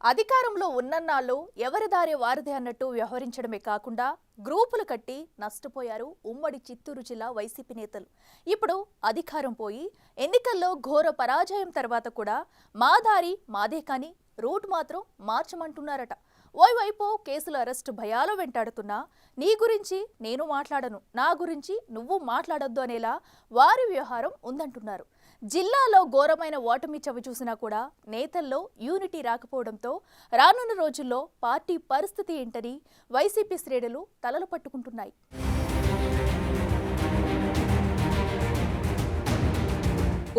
అధికారంలో ఉన్నన్నాళ్ళు ఎవరి దారి వారిదే అన్నట్టు వ్యవహరించడమే కాకుండా గ్రూపులు కట్టి నష్టపోయారు ఉమ్మడి చిత్తూరు జిల్లా వైసీపీ నేతలు. ఇప్పుడు అధికారం పోయి ఎన్నికల్లో ఘోర పరాజయం తర్వాత కూడా మా దారి మాదే కానీ రూట్ మాత్రం మార్చమంటున్నారట. ఓవైపు కేసుల అరెస్టు భయాలు వెంటాడుతున్నా నీ గురించి నేను మాట్లాడను, నా గురించి నువ్వు మాట్లాడొద్దు అనేలా వారి వ్యవహారం ఉందంటున్నారు. జిల్లాలో ఘోరమైన ఓటమి చవిచూసినా కూడా నేతల్లో యూనిటీ రాకపోవడంతో రానున్న రోజుల్లో పార్టీ పరిస్థితి ఏంటని వైసీపీ శ్రేణులు తలలు పట్టుకుంటున్నాయి.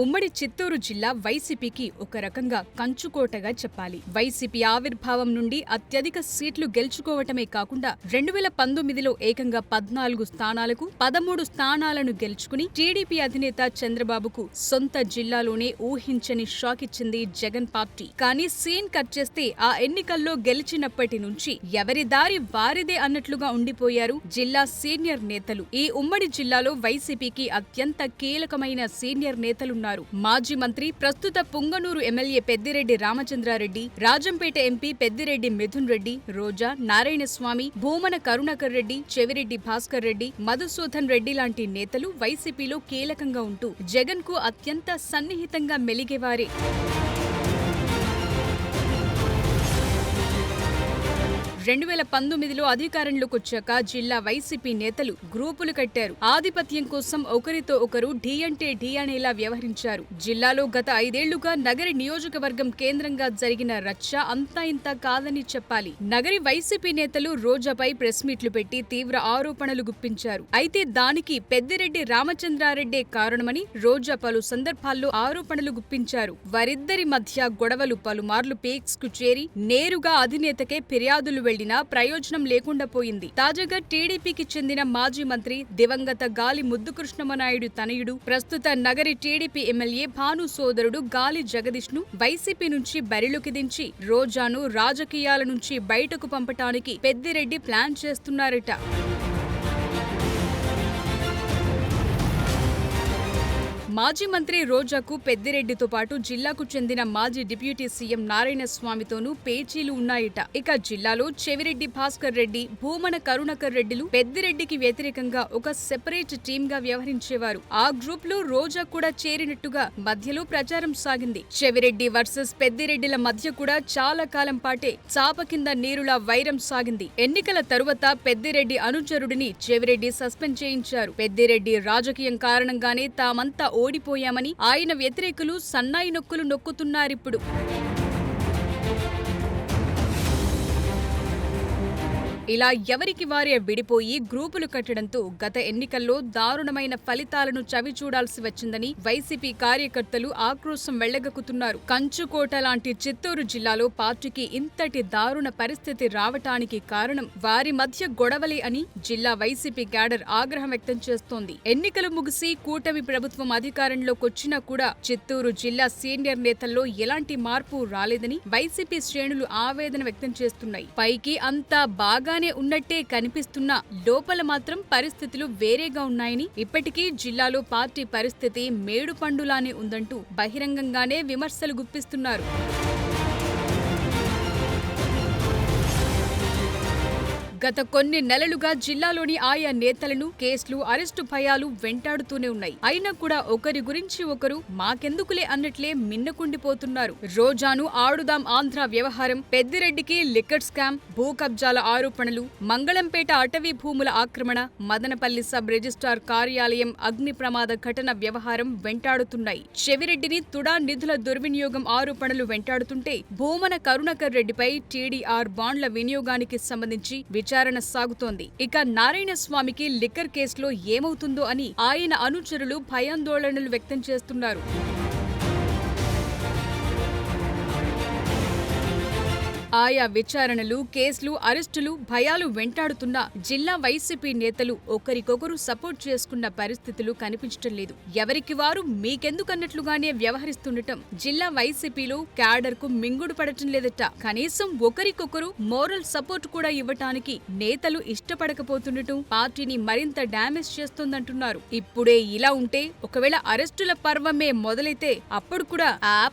ఉమ్మడి చిత్తూరు జిల్లా వైసీపీకి ఒక రకంగా కంచుకోటగా చెప్పాలి. వైసీపీ ఆవిర్భావం నుండి అత్యధిక సీట్లు గెలుచుకోవటమే కాకుండా 2019లో ఏకంగా 14 స్థానాలకు 13 స్థానాలను గెలుచుకుని టీడీపీ అధినేత చంద్రబాబుకు సొంత జిల్లాలోనే ఊహించని షాక్ ఇచ్చింది జగన్ పార్టీ. కానీ సీన్ కట్ చేస్తే ఆ ఎన్నికల్లో గెలిచినప్పటి నుంచి ఎవరి దారి వారిదే అన్నట్లుగా ఉండిపోయారు జిల్లా సీనియర్ నేతలు. ఈ ఉమ్మడి జిల్లాలో వైసీపీకి అత్యంత కీలకమైన సీనియర్ నేతలున్నారు. మాజీ మంత్రి, ప్రస్తుత పుంగనూరు ఎమ్మెల్యే పెద్దిరెడ్డి రామచంద్రారెడ్డి, రాజంపేట ఎంపీ పెద్దిరెడ్డి మిథున్ రెడ్డి, రోజా, నారాయణస్వామి, భూమన కరుణాకర్ రెడ్డి, చెవిరెడ్డి భాస్కర్ రెడ్డి, మధుసూదన్ రెడ్డి లాంటి నేతలు వైసీపీలో కీలకంగా ఉంటూ జగన్ కు అత్యంత సన్నిహితంగా మెలిగేవారే. 2019లో అధికారంలోకొచ్చాక జిల్లా వైసీపీ నేతలు గ్రూపులు కట్టారు. ఆధిపత్యం కోసం ఒకరితో ఒకరు ఢీ అంటే ఢీ అనేలా వ్యవహరించారు. జిల్లాలో గత 5 ఏళ్లుగా నగరి నియోజకవర్గం కేంద్రంగా జరిగిన రచ్చ అంతా ఇంతా కాదని చెప్పాలి. నగరి వైసీపీ నేతలు రోజాపై ప్రెస్ మీట్లు పెట్టి తీవ్ర ఆరోపణలు గుప్పించారు. అయితే దానికి పెద్దిరెడ్డి రామచంద్రారెడ్డే కారణమని రోజా పలు సందర్భాల్లో ఆరోపణలు గుప్పించారు. వారిద్దరి మధ్య గొడవలు పలుమార్లు పీక్స్ కు చేరి నేరుగా అధినేతకే ఫిర్యాదులు వెళ్లినా ప్రయోజనం లేకుండా పోయింది. తాజాగా టీడీపీకి చెందిన మాజీ మంత్రి, దివంగత గాలి ముద్దుకృష్ణమనాయుడు తనయుడు, ప్రస్తుత నగరి టీడీపీ ఎమ్మెల్యే భాను సోదరుడు గాలి జగదీష్ ను వైసీపీ నుంచి బరిలోకి దించి రోజాను రాజకీయాల నుంచి బయటకు పంపటానికి పెద్దిరెడ్డి ప్లాన్ చేస్తున్నారట. మాజీ మంత్రి రోజాకు పెద్దిరెడ్డితో పాటు జిల్లాకు చెందిన మాజీ డిప్యూటీ సీఎం నారాయణస్వామితోనూ పేచీలు ఉన్నాయట. ఇక జిల్లాలో చెవిరెడ్డి భాస్కర్ రెడ్డి, భూమన కరుణాకర్ రెడ్డిలు పెద్దిరెడ్డికి వ్యతిరేకంగా ఒక సెపరేట్ టీమ్ గా వ్యవహరించేవారు. ఆ గ్రూప్ లో రోజా కూడా చేరినట్టుగా మధ్యలో ప్రచారం సాగింది. చెవిరెడ్డి వర్సెస్ పెద్దిరెడ్డిల మధ్య కూడా చాలా కాలం పాటే చాప కింద నీరులా వైరం సాగింది. ఎన్నికల తరువాత పెద్దిరెడ్డి అనుచరుడిని చెవిరెడ్డి సస్పెండ్ చేయించారు. పెద్దిరెడ్డి రాజకీయం కారణంగానే తామంతా ఓడిపోయామని ఆయన వ్యతిరేకులు సన్నాయి నొక్కులు నొక్కుతున్నారిప్పుడు. ఇలా ఎవరికి వారే విడిపోయి గ్రూపులు కట్టడంతో గత ఎన్నికల్లో దారుణమైన ఫలితాలను చవిచూడాల్సి వచ్చిందని వైసీపీ కార్యకర్తలు ఆక్రోశం వెళ్లగక్కుతున్నారు. కంచుకోట లాంటి చిత్తూరు జిల్లాలో పార్టీకి ఇంతటి దారుణ పరిస్థితి రావటానికి కారణం వారి మధ్య గొడవలే అని జిల్లా వైసీపీ క్యాడర్ ఆగ్రహం వ్యక్తం చేస్తోంది. ఎన్నికలు ముగిసి కూటమి ప్రభుత్వం అధికారంలోకొచ్చినా కూడా చిత్తూరు జిల్లా సీనియర్ నేతల్లో ఎలాంటి మార్పు రాలేదని వైసీపీ శ్రేణులు ఆవేదన వ్యక్తం చేస్తున్నాయి. పైకి అంతా బాగా ఉన్నట్టే కనిపిస్తున్నా లోపల మాత్రం పరిస్థితులు వేరేగా ఉన్నాయని, ఇప్పటికీ జిల్లాలో పార్టీ పరిస్థితి మేడుపండులానే ఉందంటూ బహిరంగంగానే విమర్శలు గుప్పిస్తున్నారు. గత కొన్ని నెలలుగా జిల్లాలోని ఆయా నేతలను కేసులు, అరెస్టు భయాలు వెంటాడుతూనే ఉన్నాయి. అయినా కూడా ఒకరి గురించి ఒకరు మాకెందుకులే అన్నట్లే మిన్నకుండిపోతున్నారు. రోజాను ఆడుదాం ఆంధ్ర వ్యవహారం, పెద్దిరెడ్డికి లిక్కర్ స్కామ్, భూ కబ్జాల ఆరోపణలు, మంగళంపేట అటవీ భూముల ఆక్రమణ, మదనపల్లి సబ్ రిజిస్ట్రార్ కార్యాలయం అగ్ని ప్రమాద ఘటన వ్యవహారం వెంటాడుతున్నాయి. చెవిరెడ్డిని తుడా నిధుల దుర్వినియోగం ఆరోపణలు వెంటాడుతుంటే భూమన కరుణాకర్ రెడ్డిపై టీడీఆర్ బాండ్ల వినియోగానికి సంబంధించి విచారణ సాగుతోంది. ఇక నారాయణస్వామికి లిక్కర్ కేసులో ఏమవుతుందో అని ఆయన అనుచరులు భయాందోళనలు వ్యక్తం చేస్తున్నారు. ఆయా విచారణలు, కేసులు, అరెస్టులు, భయాలు వెంటాడుతున్నా జిల్లా వైసీపీ నేతలు ఒకరికొకరు సపోర్ట్ చేసుకున్న పరిస్థితులు కనిపించటం లేదు. ఎవరికి వారు మీకెందుకన్నట్లుగానే వ్యవహరిస్తుండటం జిల్లా వైసీపీలో క్యాడర్ కు మింగుడు పడటం లేదట. కనీసం ఒకరికొకరు మోరల్ సపోర్ట్ కూడా ఇవ్వటానికి నేతలు ఇష్టపడకపోతుండటం పార్టీని మరింత డ్యామేజ్ చేస్తోందంటున్నారు. ఇప్పుడే ఇలా ఉంటే ఒకవేళ అరెస్టుల పర్వమే మొదలైతే అప్పుడు కూడా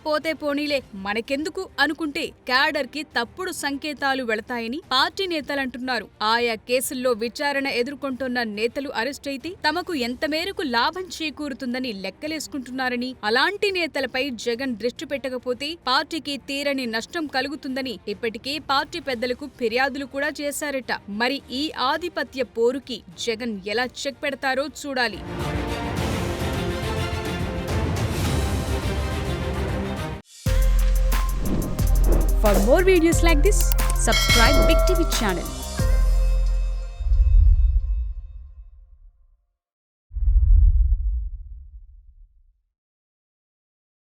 పోతే పోనీలే మనకెందుకు అనుకుంటే క్యాడర్ కి తప్పుడు సంకేతాలు వెళతాయని పార్టీ నేతలంటున్నారు. ఆయా కేసుల్లో విచారణ ఎదుర్కొంటున్న నేతలు అరెస్ట్ అయితే తమకు ఎంత మేరకు లాభం చేకూరుతుందని లెక్కలేసుకుంటున్నారని, అలాంటి నేతలపై జగన్ దృష్టి పెట్టకపోతే పార్టీకి తీరని నష్టం కలుగుతుందని ఇప్పటికే పార్టీ పెద్దలకు ఫిర్యాదులు కూడా చేశారట. మరి ఈ ఆధిపత్య పోరుకి జగన్ ఎలా చెక్ పెడతారో చూడాలి. For more videos like this, subscribe Big TV channel.